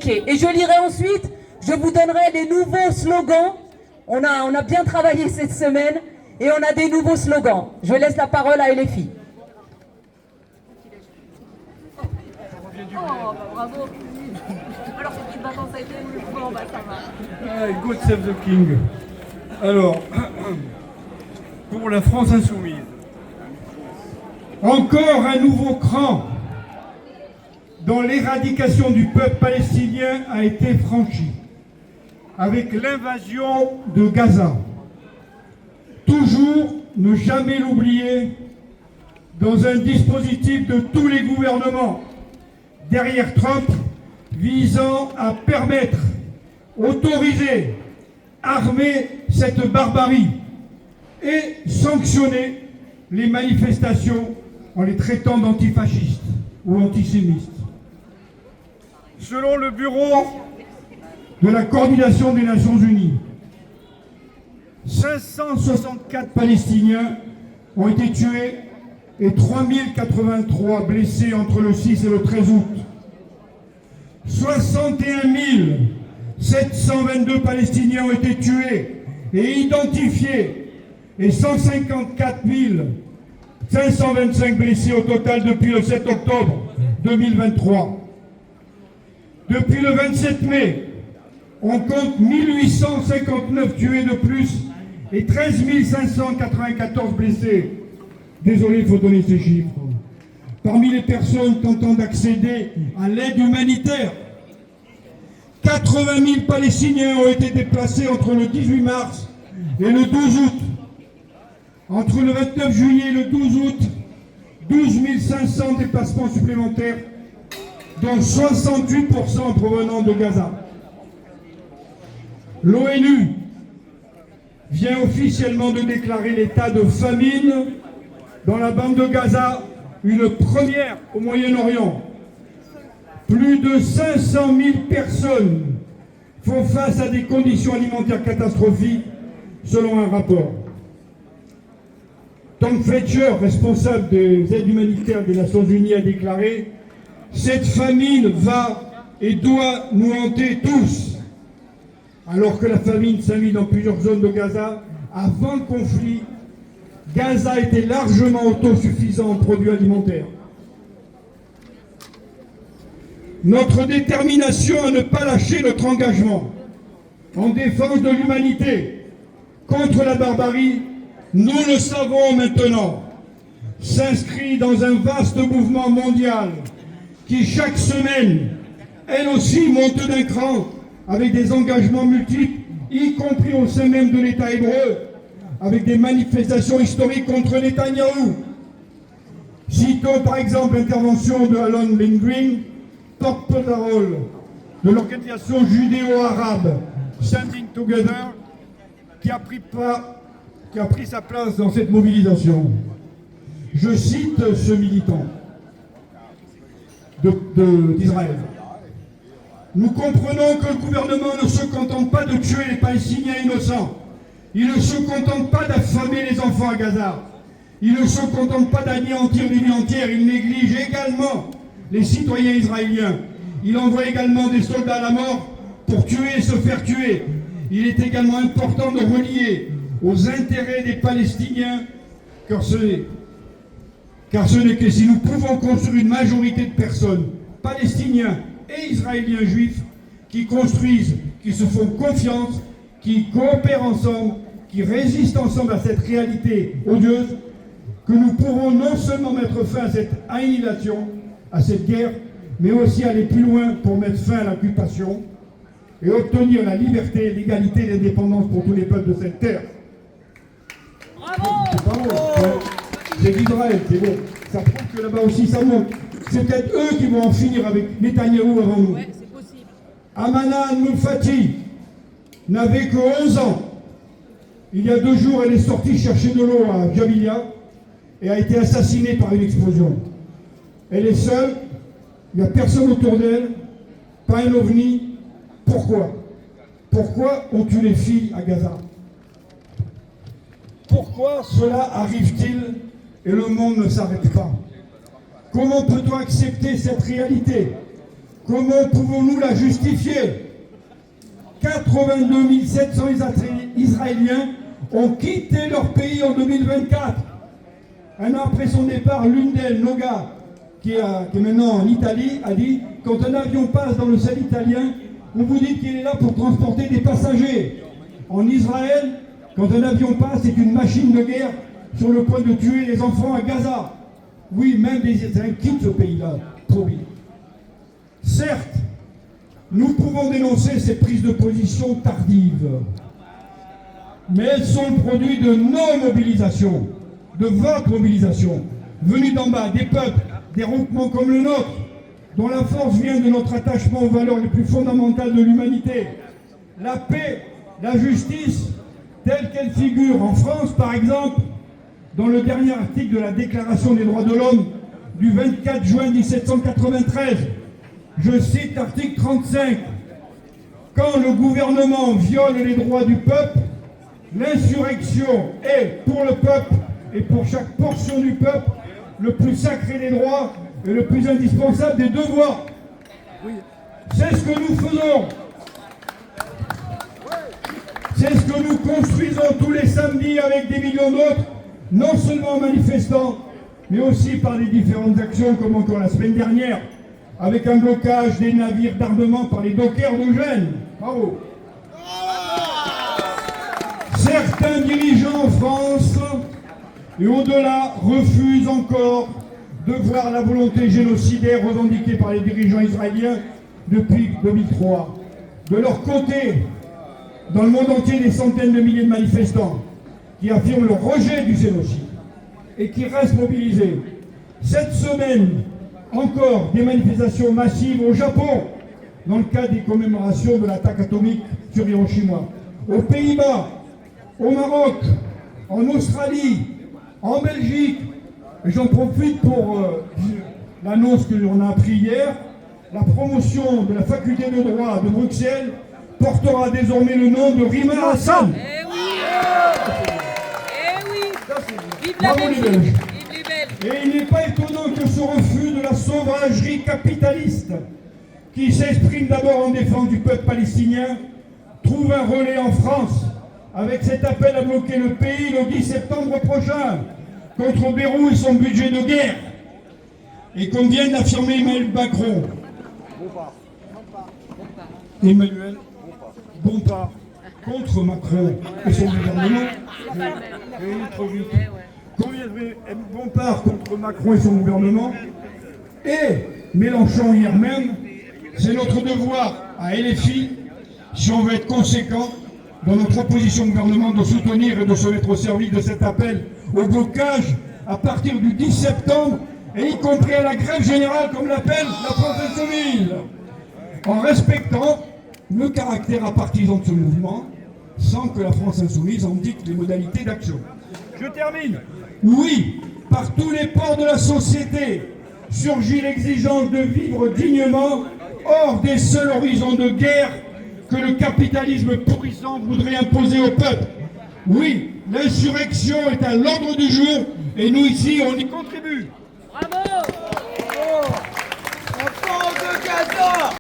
communiqué. Et je lirai ensuite, je vous donnerai des nouveaux slogans. On a bien travaillé cette semaine et on a des nouveaux slogans. Je laisse la parole à LFI. Oh, bah bravo. Alors, cette petite vacances a été bon, bah ça va. God save the King. Alors, pour la France insoumise, encore un nouveau cran dans l'éradication du peuple palestinien a été franchi avec l'invasion de Gaza. Toujours ne jamais l'oublier, dans un dispositif de tous les gouvernements derrière Trump visant à permettre, autoriser, armer cette barbarie et sanctionner les manifestations en les traitant d'antifascistes ou antisémites. Selon le Bureau de la Coordination des Nations Unies, 564 Palestiniens ont été tués et 3083 blessés entre le 6 et le 13 août. 61 722 Palestiniens ont été tués et identifiés et 154 525 blessés au total depuis le 7 octobre 2023. Depuis le 27 mai, on compte 1859 tués de plus et 13 594 blessés. Désolé, il faut donner ces chiffres. Parmi les personnes tentant d'accéder à l'aide humanitaire, 80 000 Palestiniens ont été déplacés entre le 18 mars et le 12 août. Entre le 29 juillet et le 12 août, 12 500 déplacements supplémentaires, dont 68% provenant de Gaza. L'ONU vient officiellement de déclarer l'état de famine dans la bande de Gaza, une première au Moyen-Orient. Plus de 500 000 personnes font face à des conditions alimentaires catastrophiques, selon un rapport. Tom Fletcher, responsable des aides humanitaires des Nations Unies, a déclaré « Cette famine va et doit nous hanter tous ». Alors que la famine s'invite dans plusieurs zones de Gaza, avant le conflit, Gaza était largement autosuffisant en produits alimentaires. Notre détermination à ne pas lâcher notre engagement en défense de l'humanité contre la barbarie, nous le savons maintenant, s'inscrit dans un vaste mouvement mondial qui chaque semaine, elle aussi, monte d'un cran avec des engagements multiples, y compris au sein même de l'État hébreu, avec des manifestations historiques contre Netanyahou. Citons par exemple l'intervention de Alon Ben-Green, porte-parole de l'organisation judéo-arabe Standing Together, qui a pris sa place dans cette mobilisation. Je cite ce militant d'Israël. Nous comprenons que le gouvernement ne se contente pas de tuer les Palestiniens innocents. Il ne se contente pas d'affamer les enfants à Gaza. Il ne se contente pas d'anéantir des villes entières. Il néglige également les citoyens israéliens. Il envoie également des soldats à la mort pour tuer et se faire tuer. Il est également important de relier aux intérêts des Palestiniens, car ce n'est que si nous pouvons construire une majorité de personnes, Palestiniens et Israéliens juifs, qui construisent, qui se font confiance, qui coopèrent ensemble, qui résistent ensemble à cette réalité odieuse, que nous pourrons non seulement mettre fin à cette annihilation, à cette guerre, mais aussi aller plus loin pour mettre fin à l'occupation et obtenir la liberté, l'égalité et l'indépendance pour tous les peuples de cette terre. Bravo! C'est d'Israël, c'est bon. Ça prouve que là-bas aussi ça monte. C'est peut-être eux qui vont en finir avec Netanyahou avant nous. Ouais, c'est possible. Amana Al-Mulfati n'avait que 11 ans. Il y a 2 jours, elle est sortie chercher de l'eau à Jabalia et a été assassinée par une explosion. Elle est seule, il n'y a personne autour d'elle, pas un ovni. Pourquoi? Pourquoi on tue les filles à Gaza? Pourquoi cela arrive-t-il et le monde ne s'arrête pas? Comment peut-on accepter cette réalité? Comment pouvons-nous la justifier? 82 700 Israéliens ont quitté leur pays en 2024. Un an après son départ, l'une d'elles, Noga, qui est maintenant en Italie, a dit « Quand un avion passe dans le ciel italien, on vous dit qu'il est là pour transporter des passagers. » En Israël, quand un avion passe, c'est une machine de guerre sur le point de tuer les enfants à Gaza. Oui, même les Israéliens quittent ce pays-là, promis. Certes, nous pouvons dénoncer ces prises de position tardives, mais elles sont le produit de nos mobilisations, de votre mobilisation, venue d'en bas, des peuples, des groupements comme le nôtre, dont la force vient de notre attachement aux valeurs les plus fondamentales de l'humanité. La paix, la justice, telle qu'elle figure en France, par exemple, dans le dernier article de la Déclaration des droits de l'homme du 24 juin 1793. Je cite l'article 35. Quand le gouvernement viole les droits du peuple, l'insurrection est pour le peuple et pour chaque portion du peuple le plus sacré des droits et le plus indispensable des devoirs. C'est ce que nous faisons. C'est ce que nous construisons tous les samedis avec des millions d'autres, non seulement en manifestant, mais aussi par les différentes actions, comme encore la semaine dernière, avec un blocage des navires d'armement par les dockers de Gênes. Bravo. Certains dirigeants en France et au-delà refusent encore de voir la volonté génocidaire revendiquée par les dirigeants israéliens depuis 2003. De leur côté, dans le monde entier, des centaines de milliers de manifestants qui affirment le rejet du génocide et qui restent mobilisés. Cette semaine, encore des manifestations massives au Japon, dans le cadre des commémorations de l'attaque atomique sur Hiroshima, aux Pays-Bas, au Maroc, en Australie, en Belgique. Et j'en profite pour l'annonce que l'on a appris hier. La promotion de la faculté de droit de Bruxelles portera désormais le nom de Rima Hassan. Eh oui! Eh oui! Vive la Bravo les Belgique! Belges. Vive les Belges! Et il n'est pas étonnant que ce refus de la sauvagerie capitaliste, qui s'exprime d'abord en défense du peuple palestinien, trouve un relais en France, avec cet appel à bloquer le pays le 10 septembre prochain, contre Beyrouth et son budget de guerre. Et comme vient d'affirmer Emmanuel Macron, Emmanuel Bompard contre Macron et son gouvernement, trop vite. Comme Bompard contre Macron et son gouvernement, et Mélenchon hier même, c'est notre devoir à LFI, si on veut être conséquent dans notre opposition au gouvernement, de soutenir et de se mettre au service de cet appel au blocage à partir du 10 septembre, et y compris à la grève générale, comme l'appelle la France Insoumise, en respectant le caractère apartisan de ce mouvement, sans que la France Insoumise en dicte les modalités d'action. Je termine. Oui, par tous les pores de la société surgit l'exigence de vivre dignement, hors des seuls horizons de guerre que le capitalisme pourrissant voudrait imposer au peuple. Oui, l'insurrection est à l'ordre du jour et nous ici, on y contribue. Bravo! Enfants de Gaza!